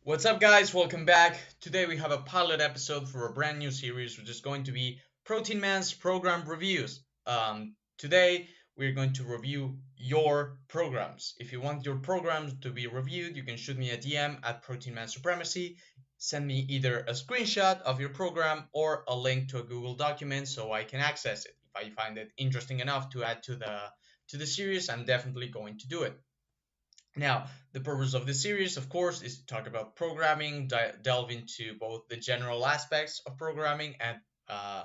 What's up, guys? Welcome back. Today we have a pilot episode for a brand new series, which is going to be Protein Man's program reviews. Today we're going to review your programs. If you want your programs to be reviewed, you can shoot me a DM at Protein Man Supremacy. Send me either a screenshot of your program or a link to a Google document so I can access it. If I find it interesting enough to add to the series, I'm definitely going to do it. Now, the purpose of this series, of course, is to talk about programming, delve into both the general aspects of programming and uh,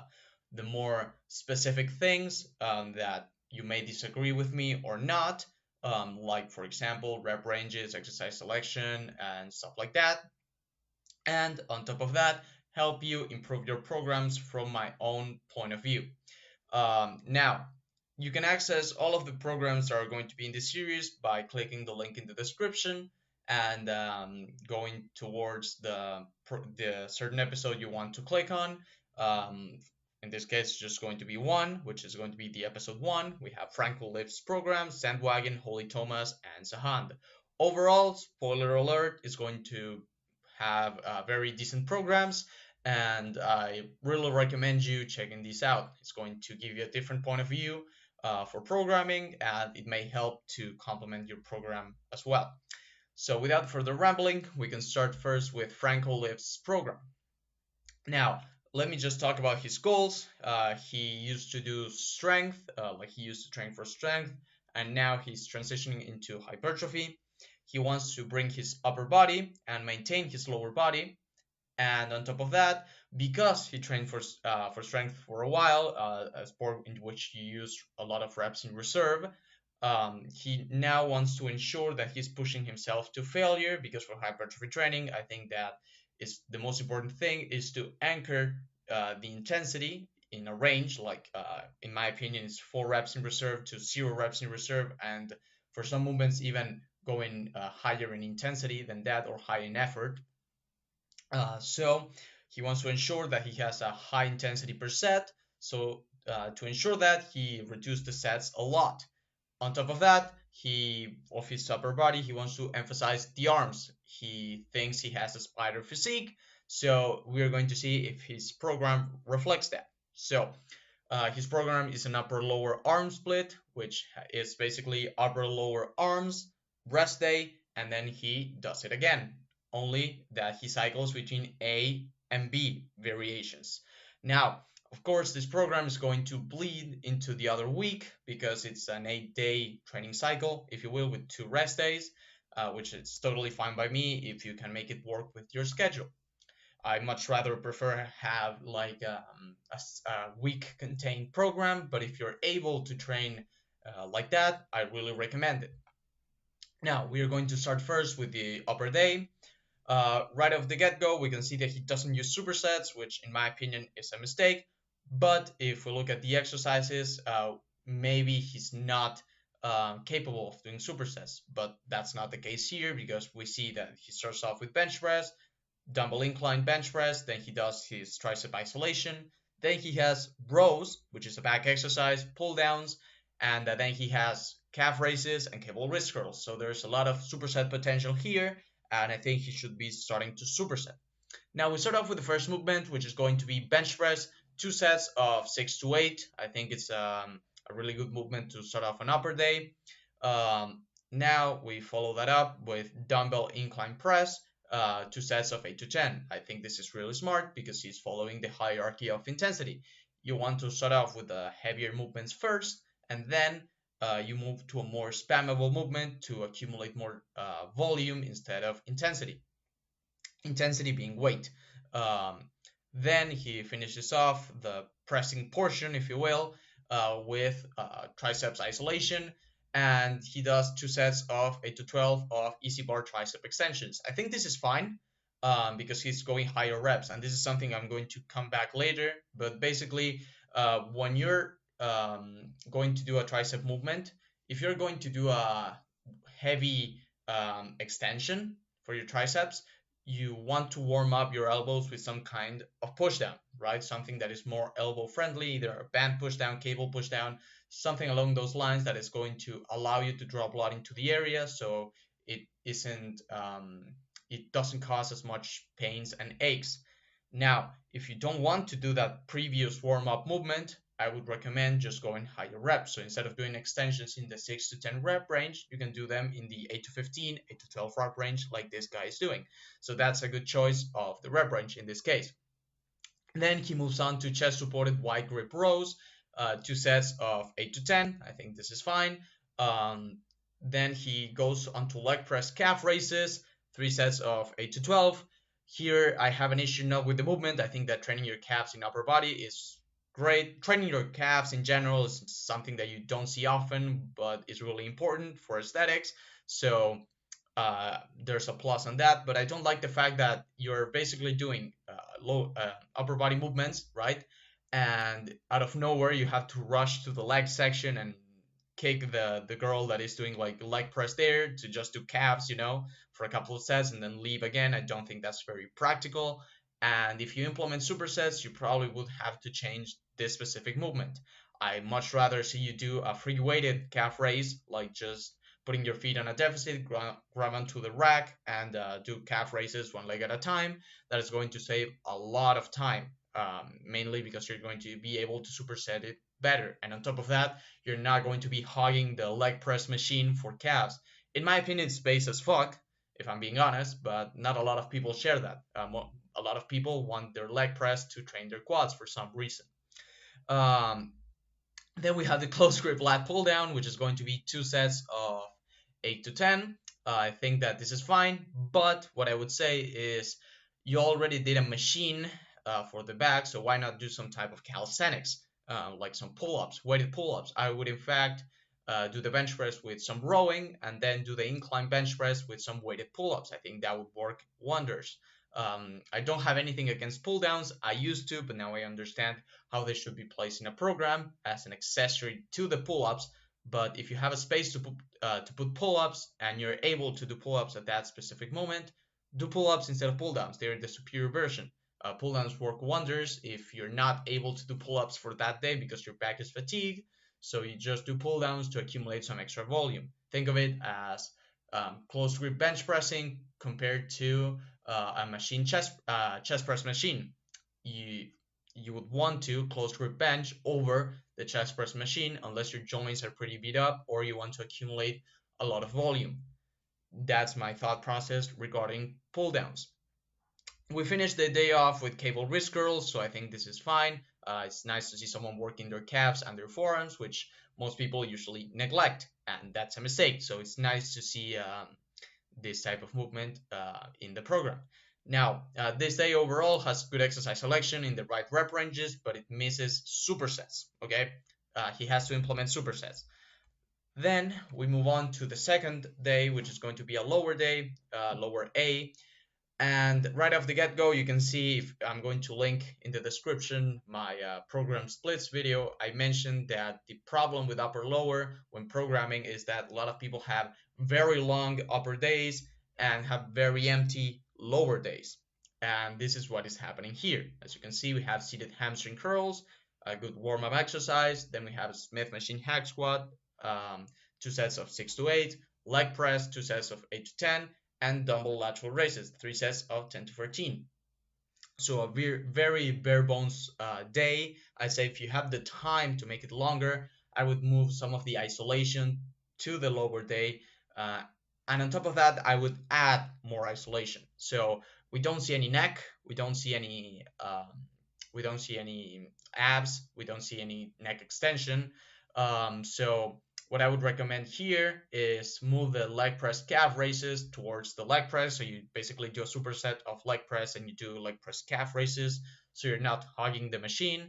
the more specific things that you may disagree with me or not, like, for example, rep ranges, exercise selection, and stuff like that. And on top of that, help you improve your programs from my own point of view. Now, you can access all of the programs that are going to be in this series by clicking the link in the description and going towards the certain episode you want to click on. Um, in this case, it's just going to be one, which is going to be the episode one. We have Franco Lives program, Sandwagon, Holy Thomas, and Sahand. Overall, spoiler alert, is going to have very decent programs, and I really recommend you checking these out. It's going to give you a different point of view for programming, and it may help to complement your program as well. So without further rambling, we can start first with Franco Lives program. Now, let me just talk about his goals. He used to do strength, like he used to train for strength, and now he's transitioning into hypertrophy. He wants to bring his upper body and maintain his lower body, and on top of that, because he trained for strength for a while, a sport in which he used a lot of reps in reserve, he now wants to ensure that he's pushing himself to failure. Because for hypertrophy training, I think that is the most important thing is to anchor the intensity in a range. Like in my opinion, it's 4 reps in reserve to 0 reps in reserve, and for some movements even going higher in intensity than that or high in effort. So he wants to ensure that he has a high intensity per set. So to ensure that, he reduced the sets a lot. On top of that, of his upper body, he wants to emphasize the arms. He thinks he has a spider physique, so we're going to see if his program reflects that. So his program is an upper lower arm split, which is basically upper lower arms, rest day, and then he does it again. Only that he cycles between A and B variations. Now, of course, this program is going to bleed into the other week because it's an 8-day training cycle, if you will, with 2 rest days, which is totally fine by me if you can make it work with your schedule. I much rather prefer have like a week contained program, but if you're able to train like that, I really recommend it. Now we are going to start first with the upper day. Right off the get-go, we can see that he doesn't use supersets, which in my opinion is a mistake. But if we look at the exercises, maybe he's not capable of doing supersets. But that's not the case here because we see that he starts off with bench press, dumbbell incline bench press, then he does his tricep isolation, then he has rows, which is a back exercise, pull downs, and then he has calf raises and cable wrist curls. So there's a lot of superset potential here, and I think he should be starting to superset. Now we start off with the first movement, which is going to be bench press, 2 sets of 6 to 8. I think it's a really good movement to start off an upper day. Now we follow that up with dumbbell incline press, 2 sets of 8 to 10. I think this is really smart because he's following the hierarchy of intensity. You want to start off with the heavier movements first, and then you move to a more spammable movement to accumulate more volume instead of intensity. Intensity being weight. Um, then he finishes off the pressing portion, if you will, with triceps isolation, and he does 2 sets of 8 to 12 of easy bar tricep extensions. I think this is fine because he's going higher reps, and this is something I'm going to come back later. But basically, when you're going to do a tricep movement, if you're going to do a heavy extension for your triceps, you want to warm up your elbows with some kind of push down, right? Something that is more elbow friendly, either a band push down, cable push down, something along those lines that is going to allow you to draw blood into the area so it isn't it doesn't cause as much pains and aches. Now, if you don't want to do that previous warm-up movement, I would recommend just going higher reps. So instead of doing extensions in the 6 to 10 rep range, you can do them in the 8 to 15, 8 to 12 rep range like this guy is doing. So that's a good choice of the rep range in this case. Then he moves on to chest supported wide grip rows, 2 sets of 8 to 10. I think this is fine. Then he goes on to leg press calf raises, 3 sets of 8 to 12. Here I have an issue not with the movement. I think that training your calves in upper body is great. Training your calves in general is something that you don't see often, but is really important for aesthetics. So there's a plus on that, but I don't like the fact that you're basically doing low upper body movements, right? And out of nowhere, you have to rush to the leg section and kick the girl that is doing like leg press there to just do calves, for a couple of sets and then leave again. I don't think that's very practical. And if you implement supersets, you probably would have to change this specific movement. I much rather see you do a free weighted calf raise, like just putting your feet on a deficit, grab onto the rack, and do calf raises one leg at a time. That is going to save a lot of time, mainly because you're going to be able to superset it better. And on top of that, you're not going to be hogging the leg press machine for calves. In my opinion, it's base as fuck, if I'm being honest, but not a lot of people share that. A lot of people want their leg press to train their quads for some reason. Um, then we have the close grip lat pull down, which is going to be 2 sets of 8 to 10. I think that this is fine, but what I would say is you already did a machine for the back, so why not do some type of calisthenics, like some pull-ups, weighted pull-ups. I would in fact do the bench press with some rowing and then do the incline bench press with some weighted pull-ups. I think that would work wonders. I don't have anything against pull downs. I used to, but now I understand how they should be placed in a program as an accessory to the pull ups. But if you have a space to put pull ups and you're able to do pull ups at that specific moment, do pull ups instead of pull downs. They're the superior version. Pull downs work wonders if you're not able to do pull ups for that day because your back is fatigued. So you just do pull downs to accumulate some extra volume. Think of it as close grip bench pressing compared to a machine chest press machine. You would want to close grip bench over the chest press machine unless your joints are pretty beat up or you want to accumulate a lot of volume. That's my thought process regarding pull downs. We finished the day off with cable wrist curls, so I think this is fine. It's nice to see someone working their calves and their forearms, which most people usually neglect, and that's a mistake. So it's nice to see this type of movement in the program. Now, this day overall has good exercise selection in the right rep ranges, but it misses supersets, okay? He has to implement supersets. Then we move on to the second day, which is going to be a lower day, lower A. And right off the get-go, you can see, if I'm going to link in the description my program splits video. I mentioned that the problem with upper-lower when programming is that a lot of people have very long upper days and have very empty lower days. And this is what is happening here. As you can see, we have seated hamstring curls, a good warm-up exercise. Then we have Smith machine hack squat, 2 sets of 6 to 8, leg press, 2 sets of 8 to 10, and dumbbell lateral raises, 3 sets of 10 to 14. So a very bare bones day. I say if you have the time to make it longer, I would move some of the isolation to the lower day. And on top of that, I would add more isolation. So we don't see any neck, we don't see any abs, we don't see any neck extension. So what I would recommend here is move the leg press calf raises towards the leg press. So you basically do a superset of leg press and you do leg press calf raises. So you're not hogging the machine.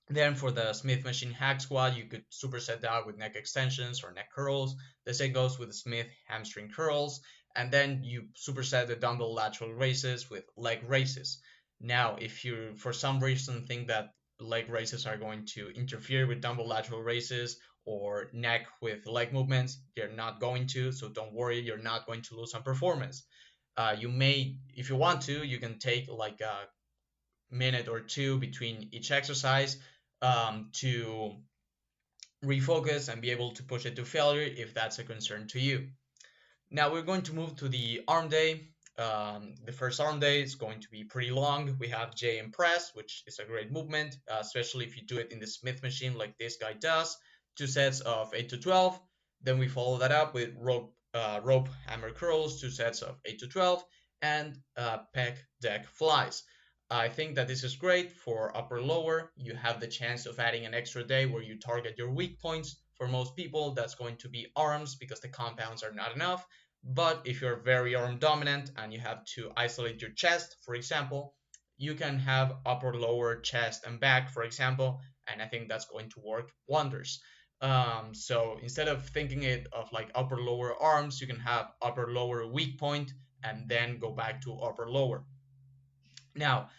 Then for the Smith machine hack squat, you could superset that with neck extensions or neck curls. The same goes with the Smith hamstring curls. And then you superset the dumbbell lateral raises with leg raises. Now, if you for some reason think that leg raises are going to interfere with dumbbell lateral raises or neck with leg movements, they're not going to. So don't worry, you're not going to lose some performance. You may, if you want to, you can take like a minute or two between each exercise to refocus and be able to push it to failure if that's a concern to you. Now we're going to move to the arm day. The first arm day is going to be pretty long. We have J and press, which is a great movement, especially if you do it in the Smith machine like this guy does. Two sets of 8 to 12. Then we follow that up with rope hammer curls, two sets of 8 to 12, and pec deck flies. I think that this is great for upper lower. You have the chance of adding an extra day where you target your weak points. For most people, that's going to be arms because the compounds are not enough. But if you're very arm dominant and you have to isolate your chest, for example, you can have upper lower chest and back, for example, and I think that's going to work wonders. So instead of thinking it of like upper lower arms, you can have upper lower weak point and then go back to upper lower. Now,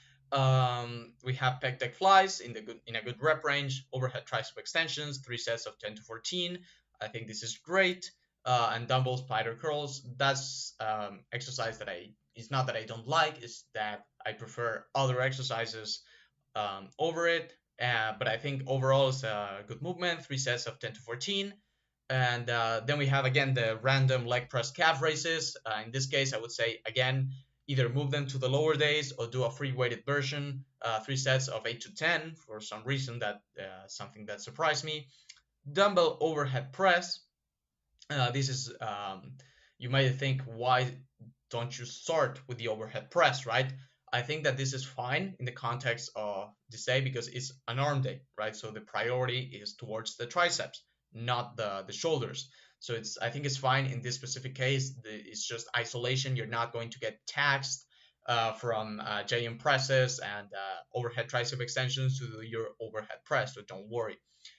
we have pec deck flies in a good rep range, overhead tricep extensions, three sets of 10 to 14. I think this is great. And dumbbell spider curls. That's exercise that it's not that I don't like, it's that I prefer other exercises over it. But I think overall it's a good movement. Three sets of 10 to 14. And then we have again the random leg press calf raises. In this case, I would say again, either move them to the lower days or do a free weighted version, three sets of 8 to 10 for some reason that something that surprised me. Dumbbell overhead press. This is you might think, why don't you start with the overhead press, right? I think that this is fine in the context of this day because it's an arm day, right? So the priority is towards the triceps, not the shoulders. So I think it's fine in this specific case. It's just isolation. You're not going to get taxed from JM presses and overhead tricep extensions to do your overhead press. So don't worry.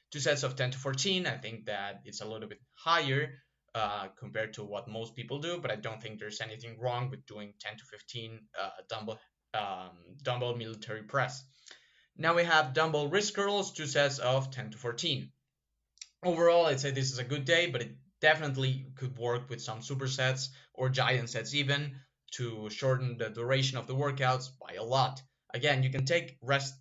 Two sets of 10 to 14. I think that it's a little bit higher compared to what most people do, but I don't think there's anything wrong with doing 10 to 15 dumbbell military press. Now we have dumbbell wrist curls, two sets of 10 to 14. Overall, I'd say this is a good day, but it definitely could work with some supersets or giant sets even to shorten the duration of the workouts by a lot. Again, you can take rest,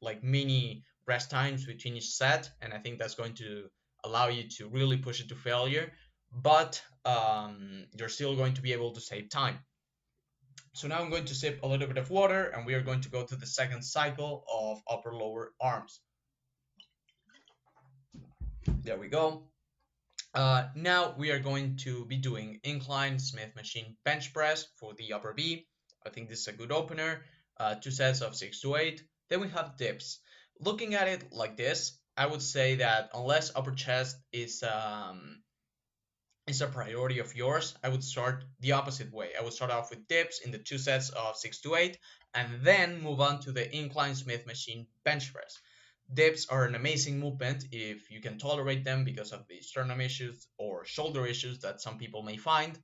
like mini rest times between each set, and I think that's going to allow you to really push it to failure, but you're still going to be able to save time. So now I'm going to sip a little bit of water and we are going to go to the second cycle of upper lower arms. There we go. Now we are going to be doing incline Smith machine bench press for the upper B. I think this is a good opener. Two sets of 6 to 8. Then we have dips. Looking at it like this, I would say that unless upper chest is a priority of yours, I would start the opposite way. I would start off with dips in the two sets of 6 to 8 and then move on to the incline Smith machine bench press. Dips are an amazing movement if you can tolerate them because of the sternum issues or shoulder issues that some people may find.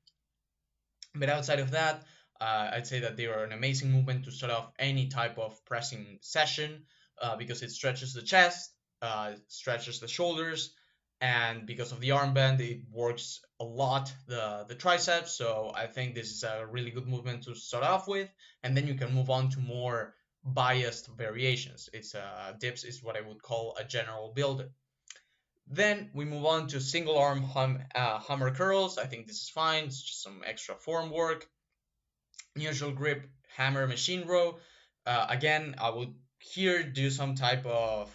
But outside of that, I'd say that they are an amazing movement to start off any type of pressing session because it stretches the chest, stretches the shoulders, and because of the armband, it works a lot the triceps. So I think this is a really good movement to start off with, and then you can move on to more biased variations. Dips is what I would call a general builder. Then we move on to single arm hammer curls. I think this is fine. It's just some extra form work. Neutral grip hammer machine row. Again, I would here do some type of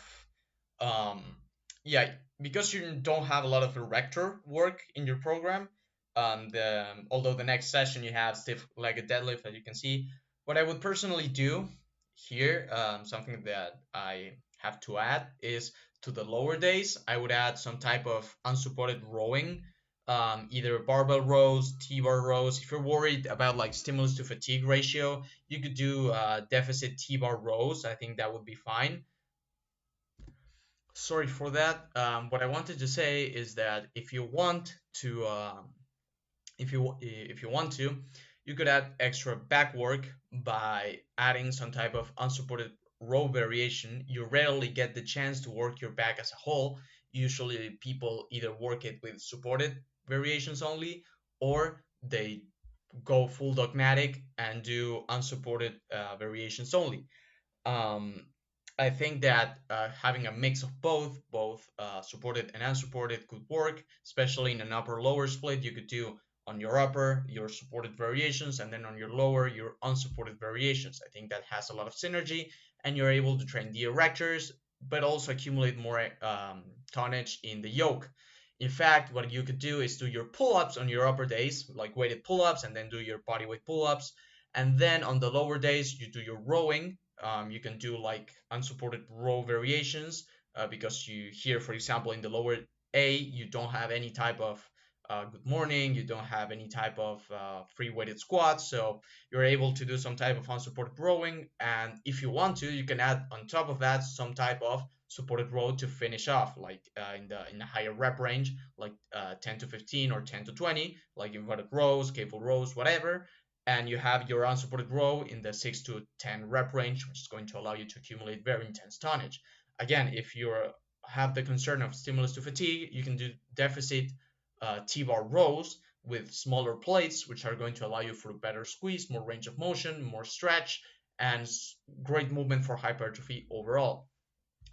because you don't have a lot of erector work in your program. Although the next session you have stiff-legged deadlift, as you can see, what I would personally do here, something that I have to add is to the lower days, I would add some type of unsupported rowing, either barbell rows, T-bar rows. If you're worried about like stimulus to fatigue ratio, you could do deficit T-bar rows. I think that would be fine. Sorry for that. What I wanted to say is that if you want to, if you want to, you could add extra back work by adding some type of unsupported row variation. You rarely get the chance to work your back as a whole. Usually people either work it with supported variations only, or they go full dogmatic and do unsupported variations only. I think that having a mix of both supported and unsupported could work, especially in an upper lower split. You could do on your upper, your supported variations, and then on your lower, your unsupported variations. I think that has a lot of synergy, and you're able to train the erectors, but also accumulate more tonnage in the yoke. In fact, what you could do is do your pull-ups on your upper days, like weighted pull-ups, and then do your body weight pull-ups. And then on the lower days, you do your rowing. You can do like unsupported row variations because you here, for example, in the lower A, you don't have any type of good morning, you don't have any type of free weighted squats, so you're able to do some type of unsupported rowing. And if you want to, you can add on top of that some type of supported row to finish off, like in a higher rep range, like 10 to 15 or 10 to 20, like inverted rows, cable rows, whatever. And you have your unsupported row in the 6 to 10 rep range, which is going to allow you to accumulate very intense tonnage. Again, if you have the concern of stimulus to fatigue, you can do deficit T-bar rows with smaller plates, which are going to allow you for better squeeze, more range of motion, more stretch, and great movement for hypertrophy overall.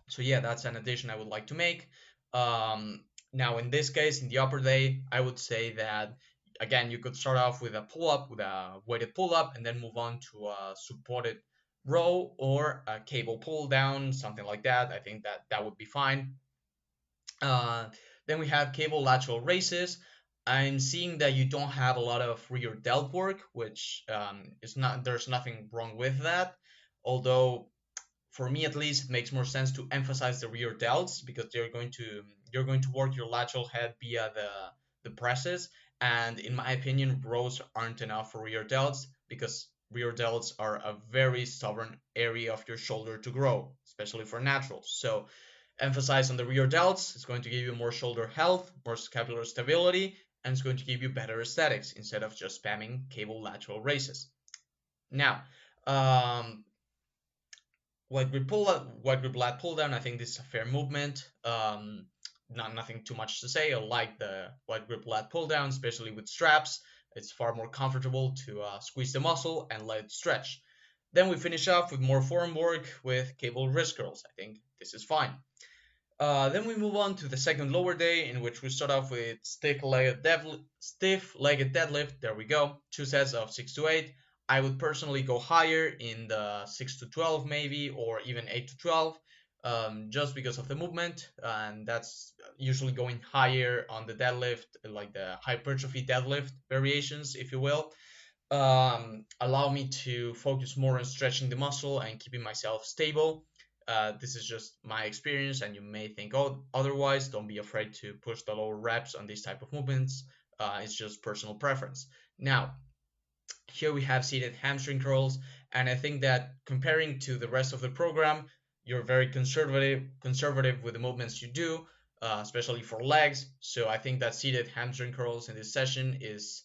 So yeah, that's an addition I would like to make. Now in this case, in the upper day, I would say that again, you could start off with a pull-up, with a weighted pull-up, and then move on to a supported row or a cable pull down, something like that. I think that that would be fine. Uh, then we have cable lateral raises. I'm seeing that you don't have a lot of rear delt work, which is not, there's nothing wrong with that. Although for me at least, it makes more sense to emphasize the rear delts because you're going to work your lateral head via the presses. And in my opinion, rows aren't enough for rear delts because rear delts are a very stubborn area of your shoulder to grow, especially for naturals. So emphasize on the rear delts. It's going to give you more shoulder health, more scapular stability, and it's going to give you better aesthetics instead of just spamming cable lateral raises. Now, wide grip lat pull down. I think this is a fair movement. Nothing too much to say. I like the wide grip lat pull down, especially with straps. It's far more comfortable to squeeze the muscle and let it stretch. Then we finish off with more forearm work with cable wrist curls. I think this is fine. Then we move on to the second lower day, in which we start off with stiff-legged deadlift. There we go. 2 sets of 6 to 8. I would personally go higher in the 6 to 12 maybe, or even 8 to 12, just because of the movement. And that's usually going higher on the deadlift, like the hypertrophy deadlift variations, if you will. Allow me to focus more on stretching the muscle and keeping myself stable. This is just my experience, and you may think otherwise. Don't be afraid to push the lower reps on these type of movements. It's just personal preference. Now, here we have seated hamstring curls, and I think that comparing to the rest of the program, you're very conservative with the movements you do, especially for legs. So I think that seated hamstring curls in this session is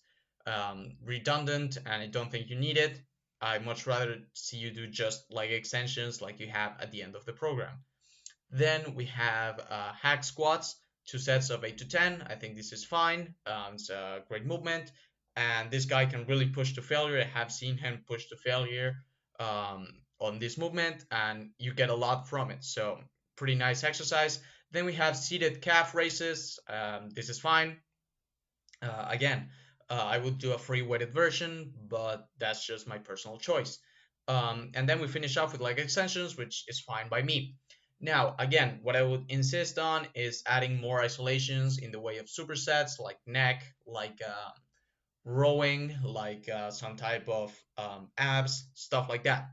redundant, and I don't think you need it. I much rather see you do just leg extensions like you have at the end of the program. Then we have hack squats, 2 sets of 8 to 10. I think this is fine. It's a great movement. And this guy can really push to failure. I have seen him push to failure on this movement, and you get a lot from it. So pretty nice exercise. Then we have seated calf raises. This is fine. Again, I would do a free weighted version, but that's just my personal choice. And then we finish off with leg extensions, which is fine by me. Now, again, what I would insist on is adding more isolations in the way of supersets, like neck, like rowing, like some type of abs, stuff like that.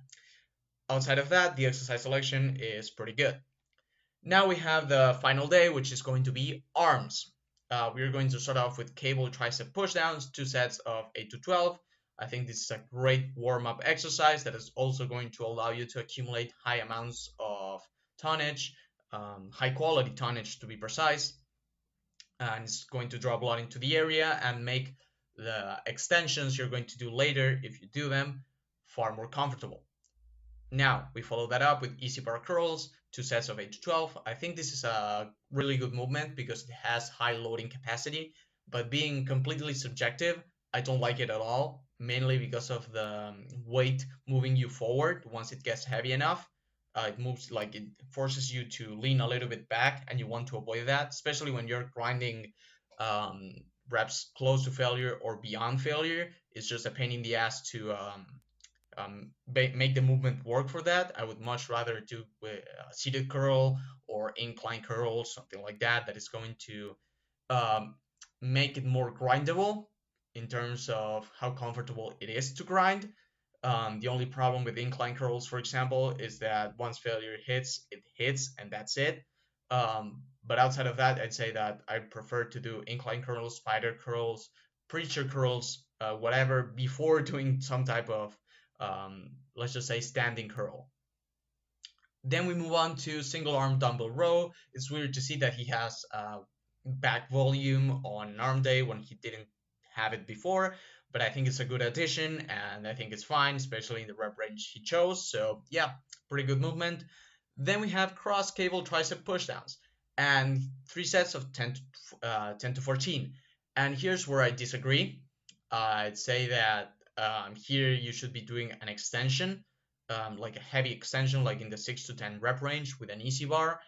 Outside of that, the exercise selection is pretty good. Now we have the final day, which is going to be arms. We're going to start off with cable tricep pushdowns, 2 sets of 8 to 12. I think this is a great warm-up exercise that is also going to allow you to accumulate high amounts of tonnage, high quality tonnage to be precise, and it's going to draw blood into the area and make the extensions you're going to do later, if you do them, far more comfortable. Now, we follow that up with easy bar curls, 2 sets of 8 to 12. I think this is a really good movement because it has high loading capacity, but being completely subjective, I don't like it at all, mainly because of the weight moving you forward once it gets heavy enough. It moves like it forces you to lean a little bit back, and you want to avoid that, especially when you're grinding reps close to failure or beyond failure. It's just a pain in the ass to make the movement work for that. I would much rather do with a seated curl or incline curl, something like that, that is going to um, make it more grindable in terms of how comfortable it is to grind. The only problem with incline curls, for example, is that once failure hits, it hits and that's it. But outside of that, I'd say that I prefer to do incline curls, spider curls, preacher curls, whatever, before doing some type of, let's just say, standing curl. Then we move on to single arm dumbbell row. It's weird to see that he has back volume on an arm day when he didn't have it before, but I think it's a good addition and I think it's fine, especially in the rep range he chose. So yeah, pretty good movement. Then we have cross cable tricep pushdowns and 3 sets of 10 to 14. And here's where I disagree. I'd say that here you should be doing an extension, like a heavy extension, like in the 6 to 10 rep range with an easy bar.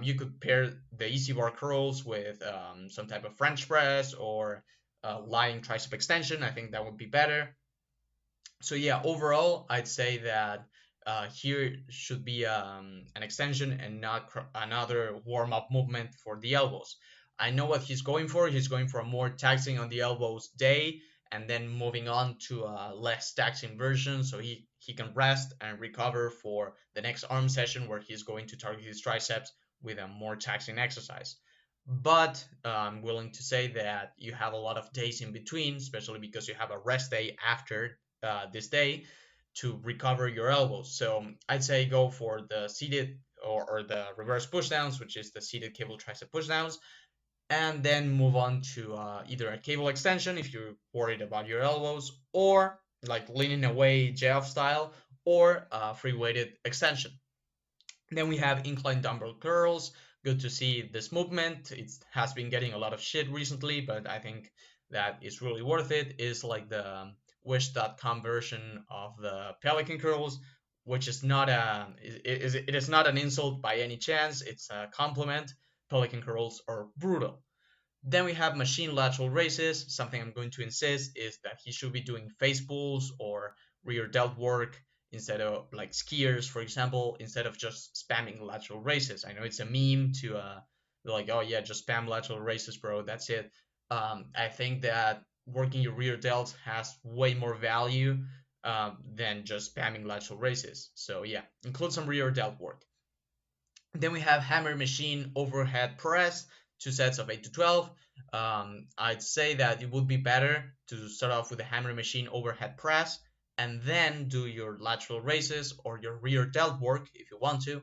You could pair the easy bar curls with some type of French press or lying tricep extension. I think that would be better. So yeah, overall, I'd say that here should be an extension and not another warm-up movement for the elbows. I know what he's going for. He's going for a more taxing on the elbows day and then moving on to a less taxing version so he can rest and recover for the next arm session where he's going to target his triceps with a more taxing exercise. But I'm willing to say that you have a lot of days in between, especially because you have a rest day after this day to recover your elbows. So I'd say go for the seated or the reverse pushdowns, which is the seated cable tricep pushdowns, and then move on to either a cable extension if you're worried about your elbows, or like leaning away Jeff style, or free weighted extension. Then we have incline dumbbell curls. Good to see this movement. It has been getting a lot of shit recently, but I think that it's really worth it. It's like the wish.com version of the pelican curls, which is not it is not an insult by any chance. It's a compliment. Pelican curls are brutal. Then we have machine lateral raises. Something I'm going to insist is that he should be doing face pulls or rear delt work instead of like skiers, for example, instead of just spamming lateral raises. I know it's a meme to like, oh yeah, just spam lateral raises, bro. That's it. I think that working your rear delt has way more value than just spamming lateral raises. So yeah, include some rear delt work. Then we have hammer machine overhead press, 2 sets of 8 to 12. I'd say that it would be better to start off with the hammer machine overhead press and then do your lateral raises or your rear delt work if you want to,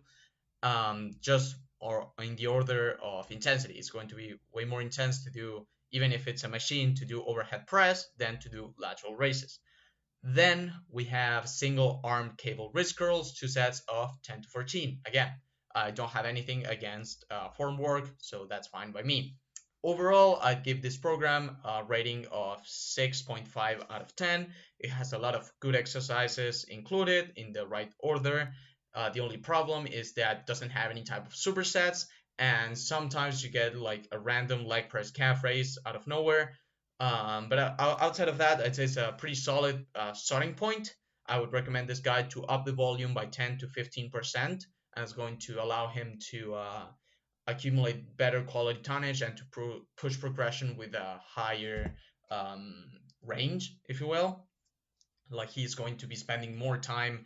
just or in the order of intensity. It's going to be way more intense to do, even if it's a machine, to do overhead press than to do lateral raises. Then we have single arm cable wrist curls, 2 sets of 10 to 14. Again, I don't have anything against form work, so that's fine by me. Overall, I'd give this program a rating of 6.5 out of 10. It has a lot of good exercises included in the right order. The only problem is that it doesn't have any type of supersets, and sometimes you get like a random leg press calf raise out of nowhere. But outside of that, I'd say it's a pretty solid starting point. I would recommend this guy to up the volume by 10 to 15%, and it's going to allow him to accumulate better quality tonnage and to push progression with a higher range, if you will. Like he's going to be spending more time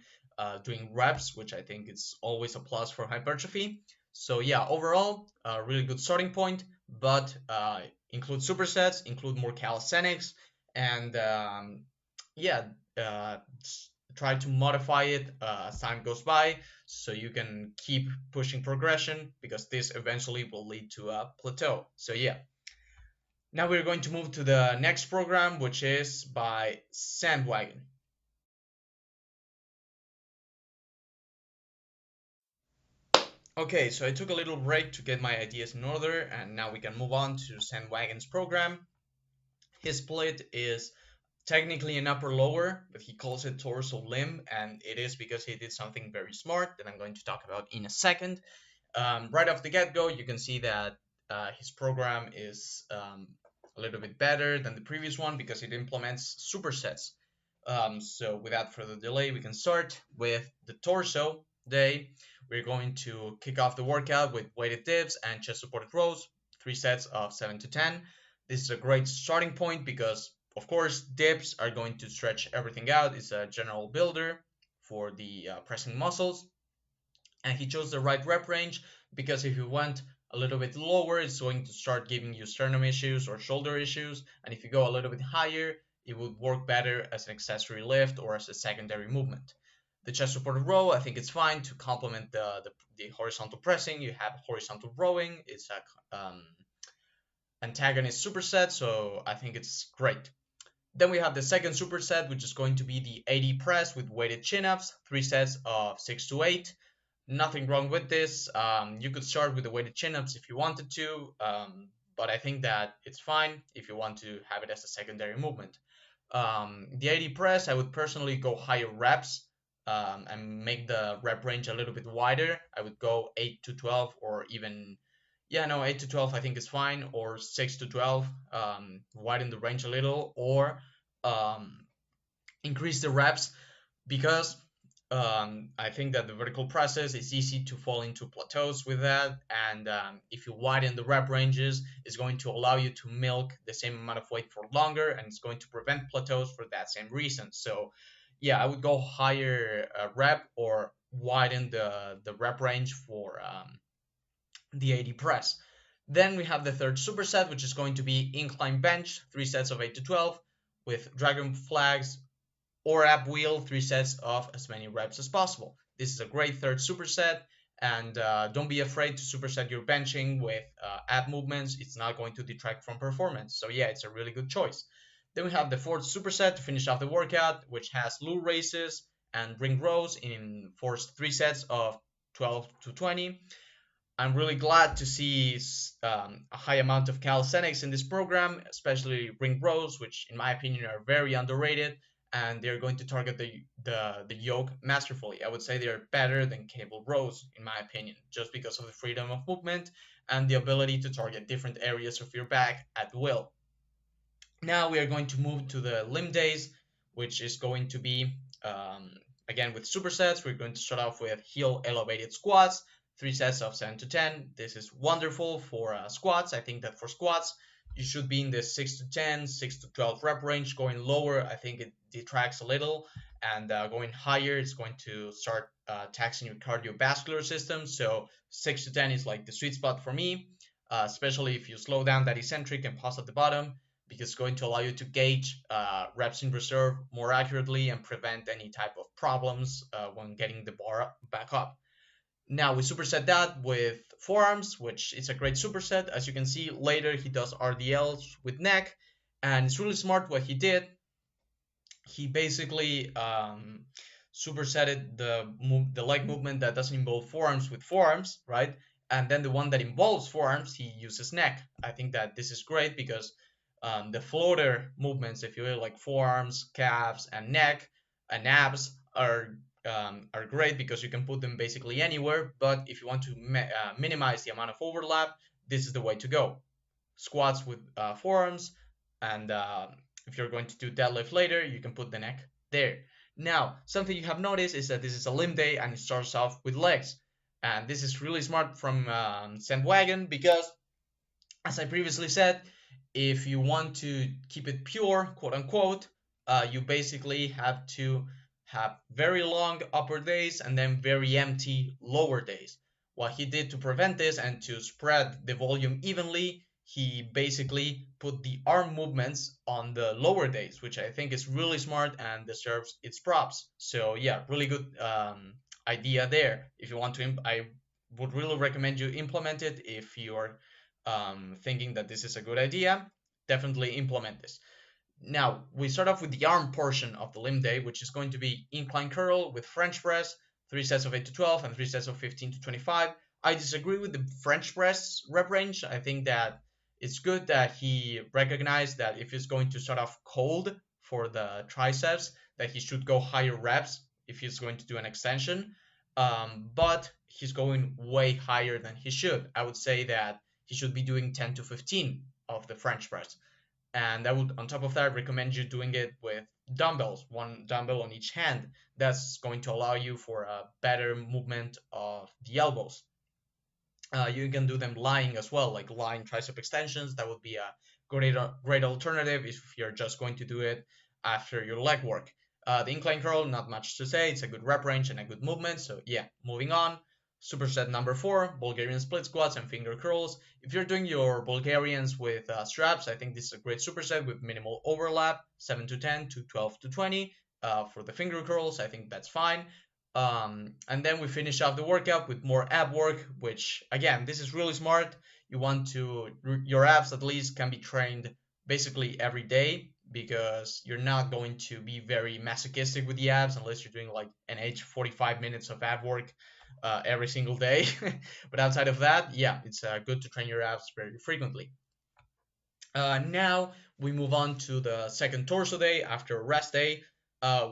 doing reps, which I think is always a plus for hypertrophy. So yeah, overall, a really good starting point, but include supersets, include more calisthenics, and yeah, try to modify it as time goes by so you can keep pushing progression, because this eventually will lead to a plateau. So yeah, now we're going to move to the next program, which is by Sandwagon. Okay, so I took a little break to get my ideas in order, and now we can move on to Sandwagon's program. His split is technically an upper lower, but he calls it torso limb, and it is because he did something very smart that I'm going to talk about in a second. Right off the get-go, you can see that his program is a little bit better than the previous one because it implements supersets. So without further delay, we can start with the torso day. We're going to kick off the workout with weighted dips and chest supported rows, 3 sets of 7 to 10. This is a great starting point because, of course, dips are going to stretch everything out. It's a general builder for the pressing muscles. And he chose the right rep range because if you went a little bit lower, it's going to start giving you sternum issues or shoulder issues. And if you go a little bit higher, it would work better as an accessory lift or as a secondary movement. The chest supported row, I think it's fine to complement the horizontal pressing. You have horizontal rowing. It's a antagonist superset, so I think it's great. Then we have the second superset, which is going to be the 80 press with weighted chin-ups, 3 sets of 6 to 8. Nothing wrong with this. You could start with the weighted chin-ups if you wanted to, but I think that it's fine if you want to have it as a secondary movement. The 80 press, I would personally go higher reps and make the rep range a little bit wider. I would go 8 to 12 or even, yeah, no, 8 to 12 I think is fine, or 6 to 12, widen the range a little, or um, increase the reps because I think that the vertical presses is easy to fall into plateaus with that, and if you widen the rep ranges, it's going to allow you to milk the same amount of weight for longer, and it's going to prevent plateaus for that same reason. So, yeah, I would go higher rep or widen the rep range for the 80 press. Then we have the third superset, which is going to be incline bench, 3 sets of 8 to 12, with dragon flags or ab wheel, 3 sets of as many reps as possible. This is a great third superset, and don't be afraid to superset your benching with ab movements. It's not going to detract from performance. So yeah, it's a really good choice. Then we have the fourth superset to finish off the workout, which has loo raises and ring rows in 3 sets of 12 to 20. I'm really glad to see a high amount of calisthenics in this program, especially ring rows, which in my opinion are very underrated, and they're going to target the yoke masterfully. I would say they're better than cable rows in my opinion, just because of the freedom of movement and the ability to target different areas of your back at will. Now we are going to move to the limb days, which is going to be again with supersets. We're going to start off with heel elevated squats, 3 sets of 7 to 10. This is wonderful for squats. I think that for squats, you should be in the 6 to 10, 6 to 12 rep range. Going lower, I think it detracts a little, and going higher, it's going to start taxing your cardiovascular system. So 6 to 10 is like the sweet spot for me, especially if you slow down that eccentric and pause at the bottom, because it's going to allow you to gauge reps in reserve more accurately and prevent any type of problems when getting the bar back up. Now we superset that with forearms, which is a great superset. As you can see later, he does RDLs with neck, and it's really smart what he did. He basically supersetted the leg movement that doesn't involve forearms with forearms, right? And then the one that involves forearms, he uses neck. I think that this is great because the floater movements, if you will, like forearms, calves, and neck and abs, are great because you can put them basically anywhere. But if you want to minimize the amount of overlap, this is the way to go. Squats with forearms, and if you're going to do deadlift later, you can put the neck there. Now, something you have noticed is that this is a limb day and it starts off with legs. And this is really smart from Sandwagon because, as I previously said, if you want to keep it pure, quote unquote, you basically have to have very long upper days and then very empty lower days. What he did to prevent this and to spread the volume evenly, he basically put the arm movements on the lower days, which I think is really smart and deserves its props. So yeah, really good idea there. If you want to, I would really recommend you implement it if you're thinking that this is a good idea. Definitely implement this. Now, we start off with the arm portion of the limb day, which is going to be incline curl with French press, 3 sets of 8 to 12 and 3 sets of 15 to 25. I disagree with the French press rep range. I think that it's good that he recognized that if he's going to start off cold for the triceps, that he should go higher reps if he's going to do an extension. But he's going way higher than he should. I would say that he should be doing 10 to 15 of the French press. And I would, on top of that, recommend you doing it with dumbbells, one dumbbell on each hand. That's going to allow you for a better movement of the elbows. You can do them lying as well, like lying tricep extensions. That would be a great alternative if you're just going to do it after your leg work. The incline curl, not much to say. It's a good rep range and a good movement. So yeah, moving on. Superset number 4, Bulgarian split squats and finger curls. If you're doing your Bulgarians with straps, I think this is a great superset with minimal overlap, 7 to 10 to 12 to 20. For the finger curls, I think that's fine. And then we finish off the workout with more ab work, which again, this is really smart. You want to, your abs at least can be trained basically every day because you're not going to be very masochistic with the abs unless you're doing like an 45 minutes of ab work every single day. But outside of that, yeah, it's good to train your abs very frequently. Now we move on to the second torso day after a rest day.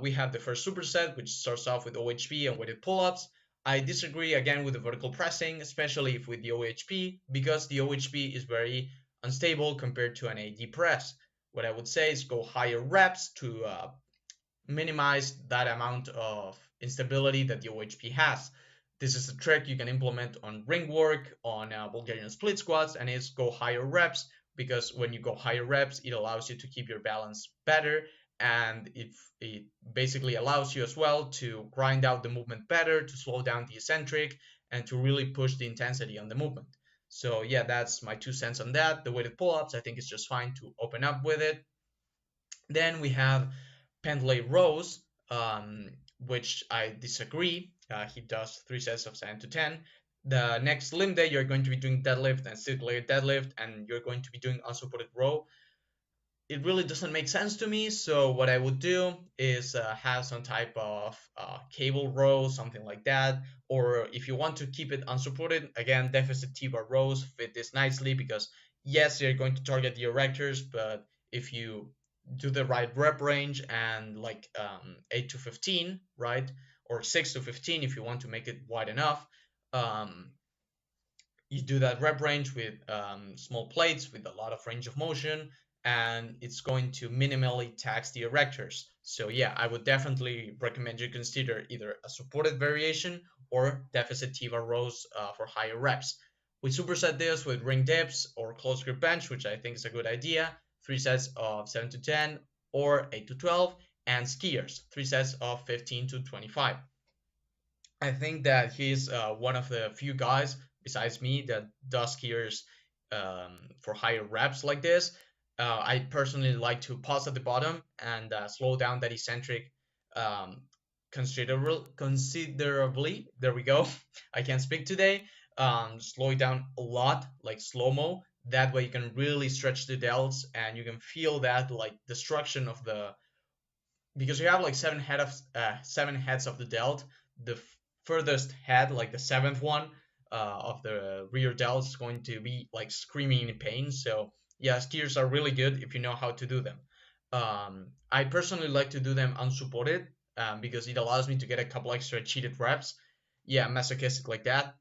We have the first superset, which starts off with OHP and weighted pull-ups. I disagree again with the vertical pressing, especially if with the OHP, because the OHP is very unstable compared to an AD press. What I would say is go higher reps to minimize that amount of instability that the OHP has. This is a trick you can implement on ring work, on Bulgarian split squats, and it's go higher reps because when you go higher reps, it allows you to keep your balance better, and it basically allows you as well to grind out the movement better, to slow down the eccentric, and to really push the intensity on the movement. So yeah, that's my 2 cents on that. The weighted pull-ups, I think it's just fine to open up with it. Then we have Pendlay rows, which I disagree. He does 3 sets of 7 to 10. The next limb day, you're going to be doing deadlift and circular deadlift, and you're going to be doing unsupported row. It really doesn't make sense to me. So what I would do is have some type of cable row, something like that. Or if you want to keep it unsupported, again, deficit T-bar rows fit this nicely because yes, you're going to target the erectors, but if you do the right rep range and like 8 to 15, right? Or 6 to 15 if you want to make it wide enough. You do that rep range with small plates with a lot of range of motion, and it's going to minimally tax the erectors. So yeah, I would definitely recommend you consider either a supported variation or deficit T-bar rows for higher reps. We superset this with ring dips or close grip bench, which I think is a good idea. 3 sets of 7 to 10 or 8 to 12, and skiers, 3 sets of 15 to 25. I think that he's one of the few guys besides me that does skiers for higher reps like this. I personally like to pause at the bottom and slow down that eccentric considerably. There we go. I can't speak today. Slow it down a lot, like slow-mo. That way you can really stretch the delts and you can feel that like destruction of the, because you have like 7 heads of the delt. The furthest head, like the 7th one of the rear delt, is going to be like screaming in pain. So yeah, skiers are really good if you know how to do them. I personally like to do them unsupported because it allows me to get a couple extra cheated reps. Yeah, masochistic like that.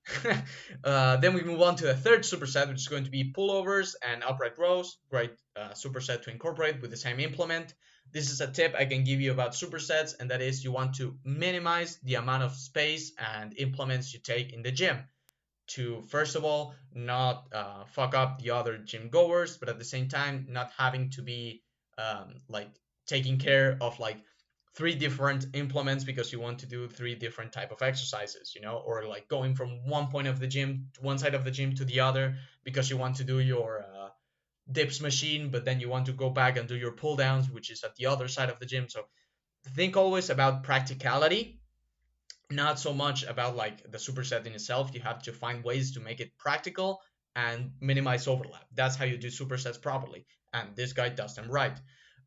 Then we move on to the third superset, which is going to be pullovers and upright rows. Great superset to incorporate with the same implement. This is a tip I can give you about supersets, and that is you want to minimize the amount of space and implements you take in the gym to, first of all, not fuck up the other gym goers, but at the same time, not having to be like taking care of like 3 different implements because you want to do 3 different type of exercises, you know, or like going from one point of the gym, one side of the gym to the other because you want to do your dips machine, but then you want to go back and do your pull downs, which is at the other side of the gym. So think always about practicality, not so much about like the superset in itself. You have to find ways to make it practical and minimize overlap. That's how you do supersets properly, and this guy does them right.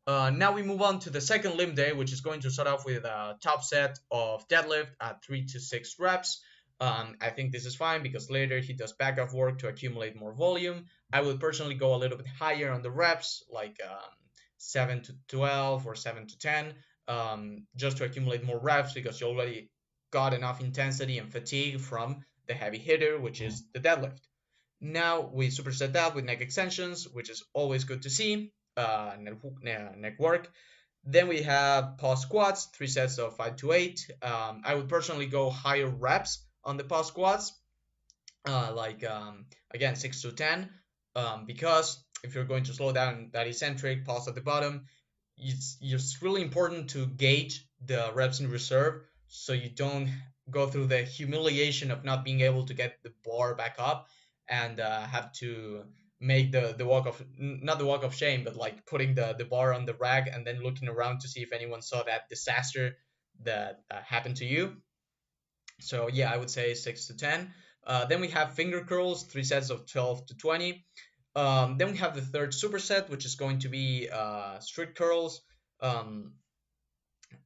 Now we move on to the second limb day, which is going to start off with a top set of deadlift at 3 to 6 reps. I think this is fine because later he does back off work to accumulate more volume. I would personally go a little bit higher on the reps, like 7 to 12 or 7 to 10, just to accumulate more reps because you already got enough intensity and fatigue from the heavy hitter, which is the deadlift. Now we superset that with neck extensions, which is always good to see. neck work. Then we have pause squats, 3 sets of 5 to 8. I would personally go higher reps on the pause squats, like again 6 to 10, because if you're going to slow down that eccentric pause at the bottom, it's really important to gauge the reps in reserve so you don't go through the humiliation of not being able to get the bar back up and have to make the walk of not the walk of shame, but like putting the bar on the rack and then looking around to see if anyone saw that disaster that happened to you. So yeah, I would say 6 to 10. Then we have finger curls, 3 sets of 12 to 20. Then we have the third superset, which is going to be strict curls, um,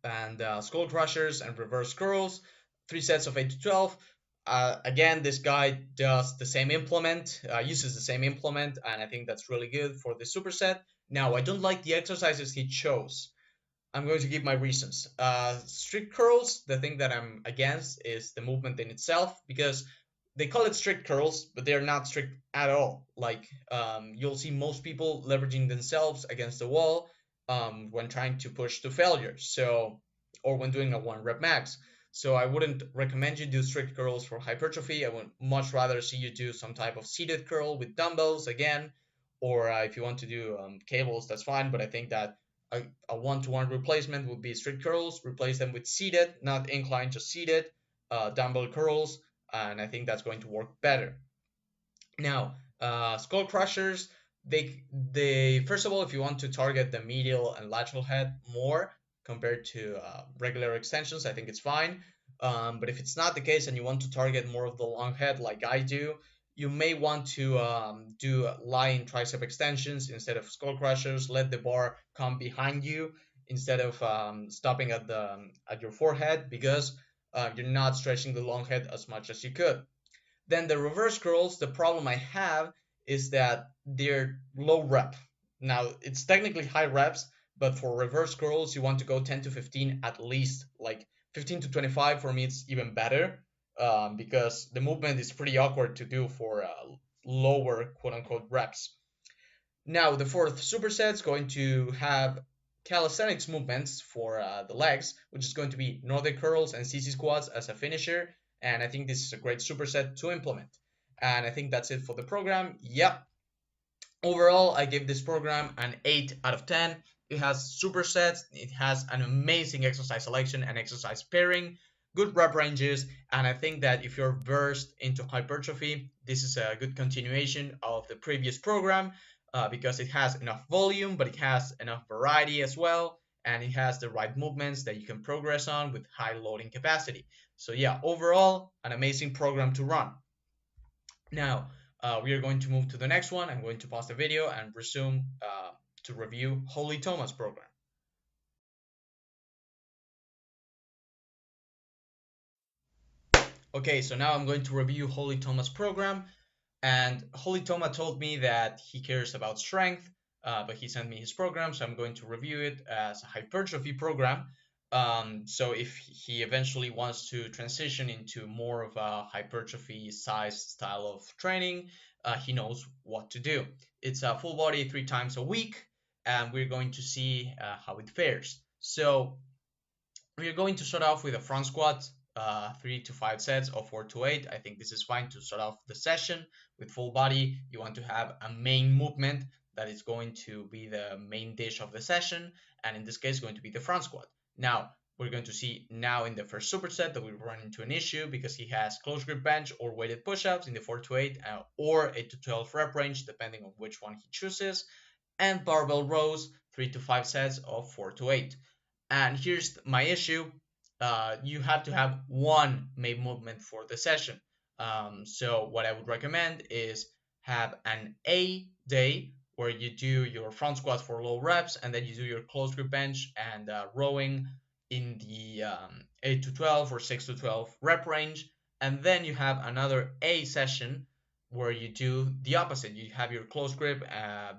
and skull crushers and reverse curls, 3 sets of 8 to 12. Again, this guy does the same implement, uses the same implement, and I think that's really good for the superset. Now, I don't like the exercises he chose. I'm going to give my reasons. Strict curls, the thing that I'm against is the movement in itself, because they call it strict curls, but they're not strict at all. Like, you'll see most people leveraging themselves against the wall when trying to push to failure. So, or when doing a 1 rep max. So I wouldn't recommend you do strict curls for hypertrophy. I would much rather see you do some type of seated curl with dumbbells again, or if you want to do cables, that's fine. But I think that a one-to-one replacement would be strict curls. Replace them with seated, not incline, just seated dumbbell curls, and I think that's going to work better. Now, skull crushers, they first of all, if you want to target the medial and lateral head more compared to regular extensions, I think it's fine. But if it's not the case and you want to target more of the long head like I do, you may want to do lying tricep extensions instead of skull crushers. Let the bar come behind you instead of stopping at your forehead, because you're not stretching the long head as much as you could. Then the reverse curls, the problem I have is that they're low rep. Now, it's technically high reps, but for reverse curls, you want to go 10 to 15 at least. Like 15 to 25 for me, it's even better, because the movement is pretty awkward to do for lower quote unquote reps. Now, the fourth superset is going to have calisthenics movements for the legs, which is going to be Nordic curls and CC squats as a finisher. And I think this is a great superset to implement. And I think that's it for the program. Yep. Overall, I give this program an 8 out of 10. It has supersets, it has an amazing exercise selection and exercise pairing, good rep ranges, and I think that if you're versed into hypertrophy, this is a good continuation of the previous program, because it has enough volume, but it has enough variety as well, and it has the right movements that you can progress on with high loading capacity. So yeah, overall, an amazing program to run. Now, we are going to move to the next one. I'm going to pause the video and resume to review Holy Thomas program. Okay, so now I'm going to review Holy Thomas program. And Holy Toma told me that he cares about strength, but he sent me his program, so I'm going to review it as a hypertrophy program. So if he eventually wants to transition into more of a hypertrophy size style of training, he knows what to do. It's a full body 3 times a week, and we're going to see how it fares. So we're going to start off with a front squat, 3 to 5 sets of 4 to 8. I think this is fine to start off the session with full body. You want to have a main movement that is going to be the main dish of the session, and in this case, going to be the front squat. Now, we're going to see now in the first superset that we run into an issue because he has close grip bench or weighted push-ups in the 4 to 8 or 8 to 12 rep range, depending on which one he chooses, and barbell rows, 3 to 5 sets of 4 to 8. And here's my issue. You have to have one main movement for the session. So what I would recommend is have an A day where you do your front squats for low reps, and then you do your close grip bench and rowing in the 8 to 12 or 6 to 12 rep range. And then you have another A session where you do the opposite. You have your close grip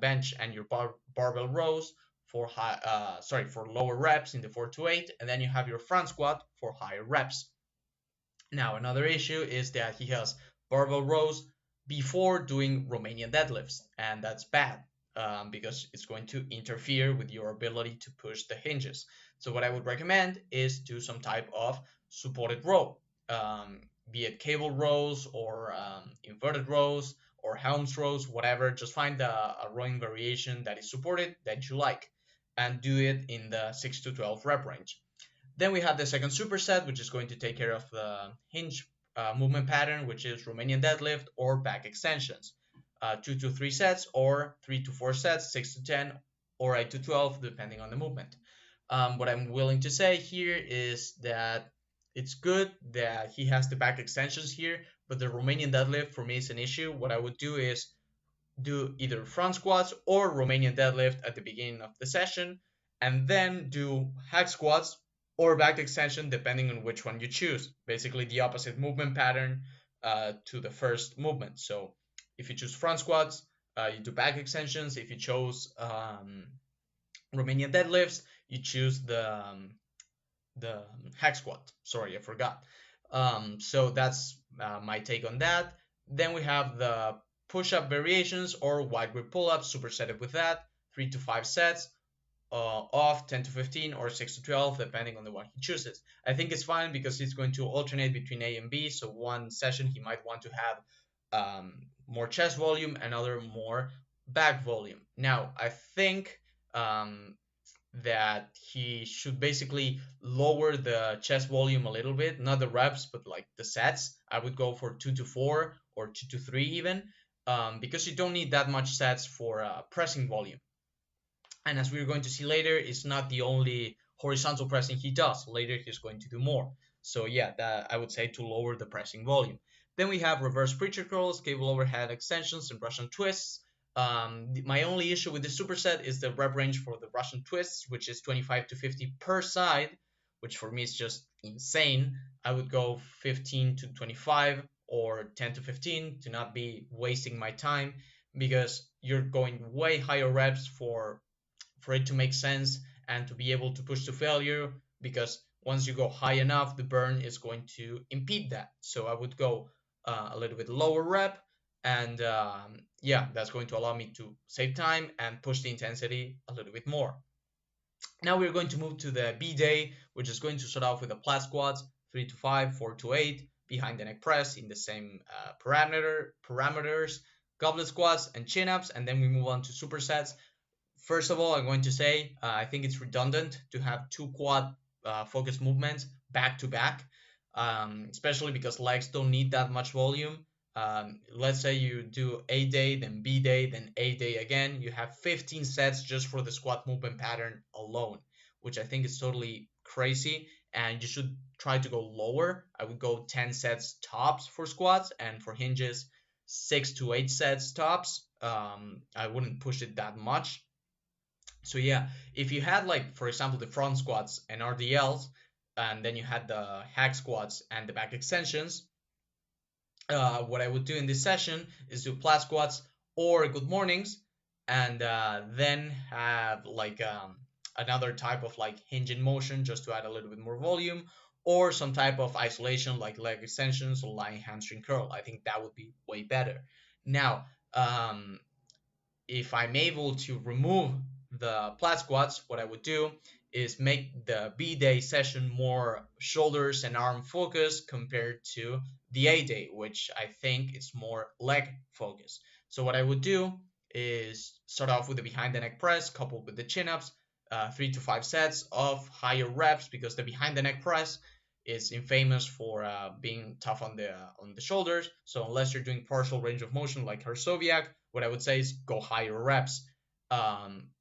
bench and your barbell rows for for lower reps in the 4 to 8, and then you have your front squat for higher reps. Now, another issue is that he has barbell rows before doing Romanian deadlifts, and that's bad. because it's going to interfere with your ability to push the hinges. So what I would recommend is do some type of supported row, be it cable rows or inverted rows or Helms rows, whatever. Just find a rowing variation that is supported that you like, and do it in the 6 to 12 rep range. Then we have the second superset, which is going to take care of the hinge movement pattern, which is Romanian deadlift or back extensions. 2 to 3 sets, or 3 to 4 sets, 6 to 10, or 8 to 12, depending on the movement. What I'm willing to say here is that it's good that he has the back extensions here, but the Romanian deadlift for me is an issue. What I would do is do either front squats or Romanian deadlift at the beginning of the session, and then do hack squats or back extension, depending on which one you choose. Basically, the opposite movement pattern to the first movement. So, if you choose front squats, you do back extensions. If you chose Romanian deadlifts, you choose the hack squat. Sorry, I forgot. So that's my take on that. Then we have the push-up variations or wide grip pull-ups, supersetted with that, 3 to 5 sets of 10 to 15 or 6 to 12, depending on the one he chooses. I think it's fine because he's going to alternate between A and B. So one session he might want to have more chest volume, another more back volume. Now, I think that he should basically lower the chest volume a little bit, not the reps, but like the sets. I would go for 2 to 4 or 2 to 3 even, because you don't need that much sets for pressing volume. And as we're going to see later, it's not the only horizontal pressing he does. Later, he's going to do more. So yeah, that I would say to lower the pressing volume. Then we have reverse preacher curls, cable overhead extensions, and Russian twists. My only issue with this superset is the rep range for the Russian twists, which is 25 to 50 per side, which for me is just insane. I would go 15 to 25 or 10 to 15 to not be wasting my time, because you're going way higher reps for it to make sense and to be able to push to failure, because once you go high enough, the burn is going to impede that. So I would go a little bit lower rep, and yeah, that's going to allow me to save time and push the intensity a little bit more. Now we're going to move to the B day, which is going to start off with the plat squats, 3 to 5, 4 to 8, behind the neck press in the same parameters, goblet squats and chin-ups, and then we move on to supersets. First of all, I'm going to say I think it's redundant to have two quad focus movements back to back, especially because legs don't need that much volume. Let's say you do A day, then B day, then A day again. You have 15 sets just for the squat movement pattern alone, which I think is totally crazy. And you should try to go lower. I would go 10 sets tops for squats, and for hinges, 6 to 8 sets tops. I wouldn't push it that much. So yeah, if you had, like, for example, the front squats and RDLs, and then you had the hack squats and the back extensions, what I would do in this session is do plat squats or good mornings, and then have like another type of like hinge in motion just to add a little bit more volume, or some type of isolation like leg extensions or lying hamstring curl. I think that would be way better. Now, if I'm able to remove the plat squats, what I would do is make the B day session more shoulders and arm focused compared to the A day, which I think is more leg focused. So what I would do is start off with the behind the neck press coupled with the chin ups, 3 to 5 sets of higher reps, because the behind the neck press is infamous for being tough on the shoulders. So unless you're doing partial range of motion like Herzoviak, what I would say is go higher reps.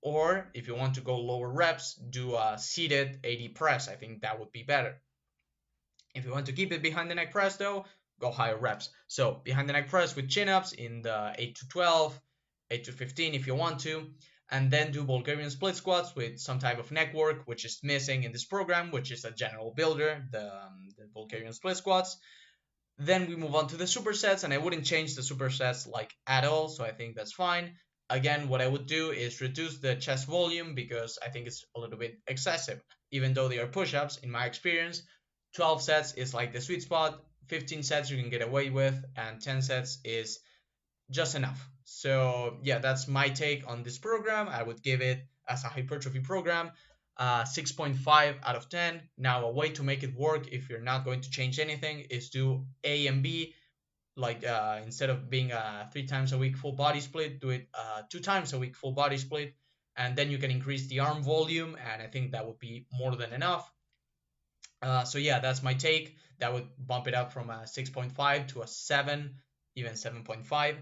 Or if you want to go lower reps, do a seated 80 press. I think that would be better. If you want to keep it behind the neck press though, go higher reps. So behind the neck press with chin ups in the 8 to 12, 8 to 15 if you want to, and then do Bulgarian split squats with some type of neck work, which is missing in this program, which is a general builder, the Bulgarian split squats. Then we move on to the supersets, and I wouldn't change the supersets like at all, so I think that's fine. Again, what I would do is reduce the chest volume because I think it's a little bit excessive. Even though they are push-ups, in my experience, 12 sets is like the sweet spot, 15 sets you can get away with, and 10 sets is just enough. So yeah, that's my take on this program. I would give it as a hypertrophy program 6.5 out of 10. Now, a way to make it work if you're not going to change anything is do A and B. Like instead of being a 3 times a week full body split, do it 2 times a week full body split, and then you can increase the arm volume, and I think that would be more than enough. So yeah, that's my take. That would bump it up from a 6.5 to a 7, even 7.5.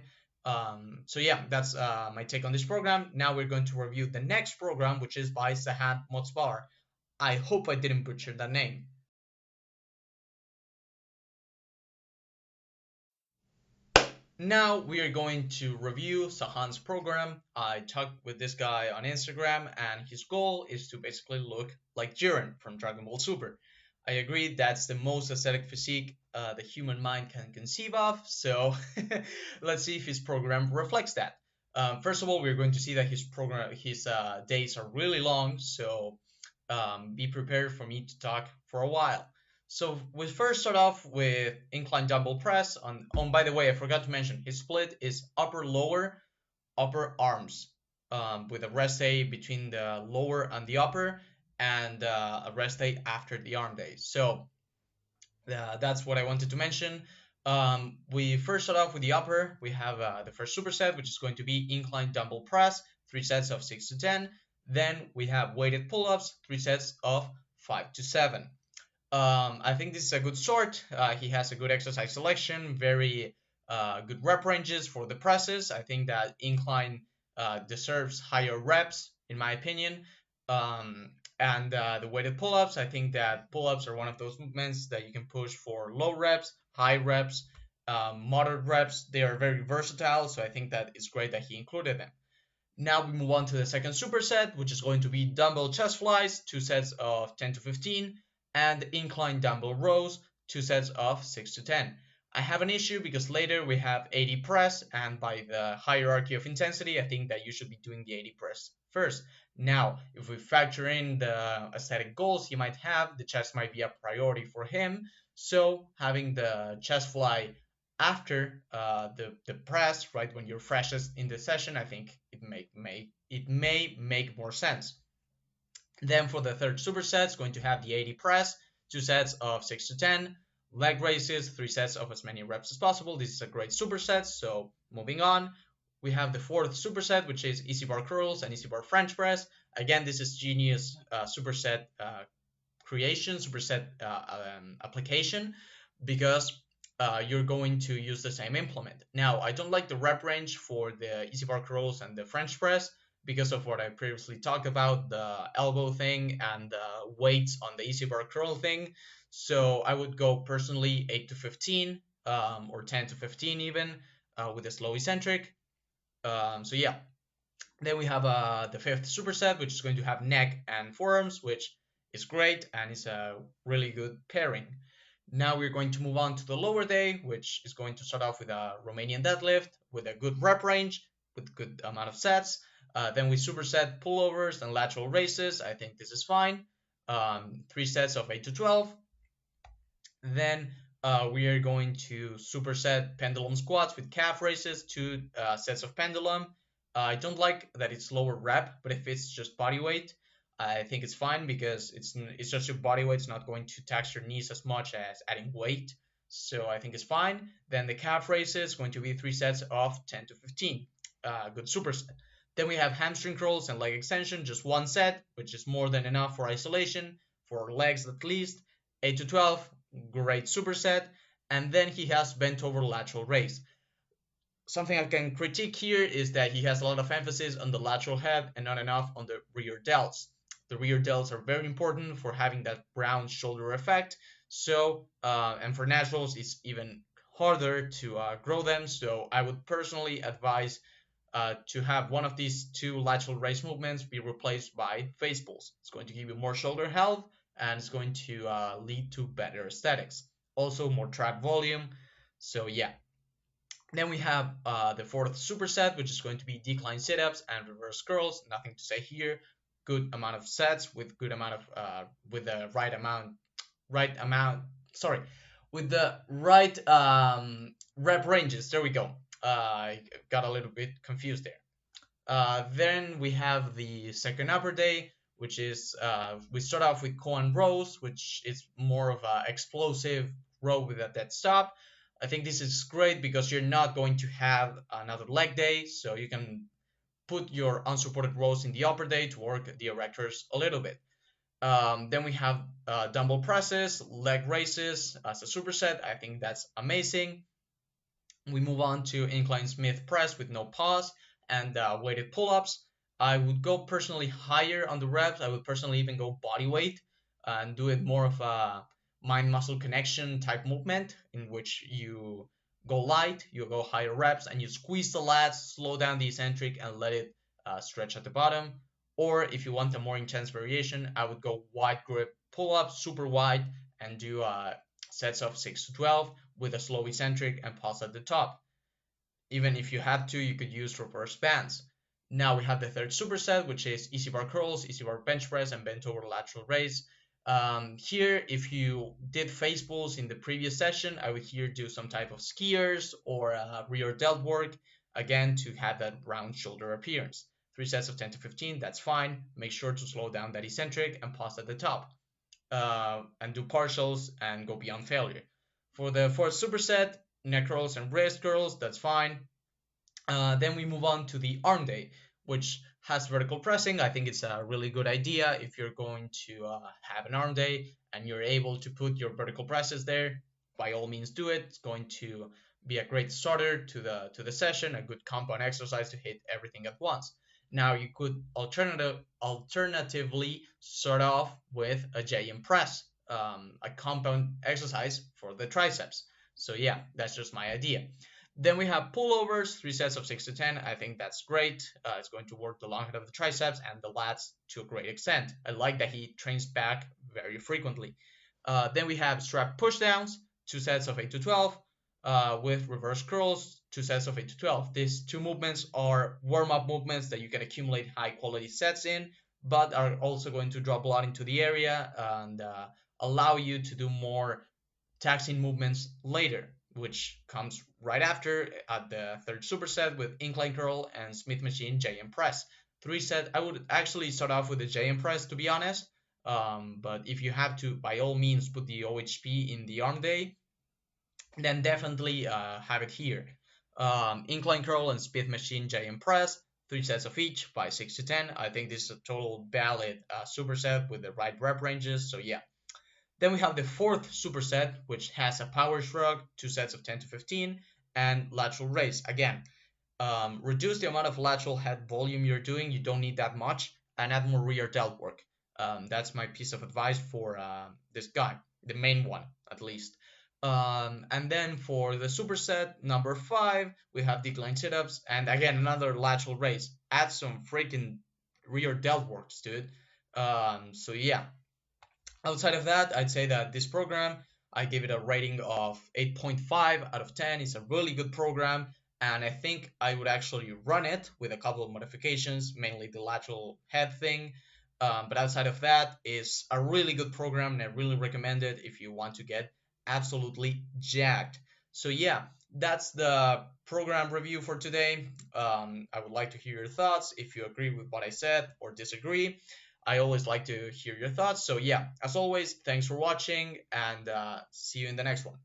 So yeah, that's my take on this program. Now we're going to review the next program, which is by Sahand. I hope I didn't butcher that name. Now we are going to review Sahan's program. I talked with this guy on Instagram, and his goal is to basically look like Jiren from Dragon Ball Super. I agree that's the most aesthetic physique the human mind can conceive of, so let's see if his program reflects that. First of all, we're going to see that his days are really long, so be prepared for me to talk for a while. So we first start off with incline dumbbell press. By the way, I forgot to mention his split is upper lower upper arms, with a rest day between the lower and the upper, and a rest day after the arm day. So that's what I wanted to mention. We first start off with the upper. We have the first superset, which is going to be incline dumbbell press, 3 sets of 6 to 10. Then we have weighted pull-ups, 3 sets of 5 to 7. I think this is a good start. He has a good exercise selection, very good rep ranges for the presses. I think that incline deserves higher reps, in my opinion. And the weighted pull-ups, I think that pull-ups are one of those movements that you can push for low reps, high reps, moderate reps. They are very versatile, so I think that it's great that he included them. Now we move on to the second superset, which is going to be dumbbell chest flies, 2 sets of 10 to 15, and incline dumbbell rows, 2 sets of 6 to 10. I have an issue because later we have 80 press, and by the hierarchy of intensity, I think that you should be doing the 80 press first. Now, if we factor in the aesthetic goals he might have, the chest might be a priority for him. So having the chest fly after the press, right when you're freshest in the session, I think it may make more sense. Then for the third superset, it's going to have the 80 press, 2 sets of 6 to 10, leg raises, 3 sets of as many reps as possible. This is a great superset. So moving on, we have the fourth superset, which is easy bar curls and easy bar French press. Again, this is genius superset creation, superset application, because you're going to use the same implement. Now, I don't like the rep range for the easy bar curls and the French press because of what I previously talked about, the elbow thing and the weights on the easy bar curl thing. So I would go personally 8 to 15, or 10 to 15 even, with a slow eccentric. So yeah, then we have the fifth superset, which is going to have neck and forearms, which is great and is a really good pairing. Now we're going to move on to the lower day, which is going to start off with a Romanian deadlift with a good rep range, with good amount of sets. Then we superset pullovers and lateral raises. I think this is fine. 3 sets of 8 to 12. Then we are going to superset pendulum squats with calf raises, 2 sets of pendulum. I don't like that it's lower rep, but if it's just body weight, I think it's fine because it's just your body weight. It's not going to tax your knees as much as adding weight. So I think it's fine. Then the calf raises going to be 3 sets of 10 to 15. Good superset. Then we have hamstring curls and leg extension, just 1 set, which is more than enough for isolation, for legs at least. 8 to 12, great superset. And then he has bent over lateral raise. Something I can critique here is that he has a lot of emphasis on the lateral head and not enough on the rear delts. The rear delts are very important for having that brown shoulder effect. So, and for naturals, it's even harder to grow them. So I would personally advise to have one of these 2 lateral raise movements be replaced by face pulls. It's going to give you more shoulder health and it's going to lead to better aesthetics. Also, more trap volume. So yeah. Then we have the fourth superset, which is going to be decline sit-ups and reverse curls. Nothing to say here. Good amount of sets with good amount of with the right amount. Sorry, with the right rep ranges. There we go. I got a little bit confused there. Then we have the second upper day, which is we start off with koan rows, which is more of a explosive row with a dead stop. I think this is great because you're not going to have another leg day, so you can put your unsupported rows in the upper day to work the erectors a little bit. Then we have dumbbell presses, leg raises as a superset. I think that's amazing. We move on to incline Smith press with no pause and weighted pull-ups. I would go personally higher on the reps. I would personally even go body weight and do it more of a mind muscle connection type movement in which you go light, you go higher reps, and you squeeze the lats, slow down the eccentric, and let it stretch at the bottom. Or if you want a more intense variation, I would go wide grip pull-up, super wide, and do sets of 6 to 12 with a slow eccentric and pause at the top. Even if you had to, you could use reverse bands. Now we have the third superset, which is easy bar curls, easy bar bench press, and bent over lateral raise. Here, if you did face pulls in the previous session, I would here do some type of skiers or rear delt work, again, to have that round shoulder appearance. 3 sets of 10 to 15, that's fine. Make sure to slow down that eccentric and pause at the top. And do partials and go beyond failure. For the fourth superset, neck curls and wrist curls, that's fine. Then we move on to the arm day, which has vertical pressing. I think it's a really good idea if you're going to have an arm day and you're able to put your vertical presses there. By all means, do it. It's going to be a great starter to the session, a good compound exercise to hit everything at once. Now you could alternatively start off with a JM press, a compound exercise for the triceps. So yeah, that's just my idea. Then we have pullovers, 3 sets of 6 to 10. I think that's great. It's going to work the long head of the triceps and the lats to a great extent. I like that he trains back very frequently. Then we have strap pushdowns, 2 sets of 8 to 12, with reverse curls, 2 sets of 8 to 12. These two movements are warm-up movements that you can accumulate high-quality sets in, but are also going to draw blood into the area and allow you to do more taxing movements later, which comes right after at the third superset with incline curl and Smith machine JM press. 3 set, I would actually start off with the JM press to be honest, but if you have to, by all means, put the OHP in the arm day, then definitely have it here. Incline curl and Smith machine JM press, 3 sets of each by 6 to 10. I think this is a total valid superset with the right rep ranges. So yeah. Then we have the fourth superset, which has a power shrug, 2 sets of 10 to 15, and lateral raise. Again, reduce the amount of lateral head volume you're doing. You don't need that much, and add more rear delt work. That's my piece of advice for this guy, the main one at least. And then for the superset number 5, we have decline sit-ups, and again another lateral raise. Add some freaking rear delt works to it. So yeah. Outside of that, I'd say that this program, I give it a rating of 8.5 out of 10. It's a really good program, and I think I would actually run it with a couple of modifications, mainly the lateral head thing. But outside of that, it's a really good program, and I really recommend it if you want to get absolutely jacked. So yeah, that's the program review for today. I would like to hear your thoughts if you agree with what I said or disagree. I always like to hear your thoughts. So yeah, as always, thanks for watching and see you in the next one.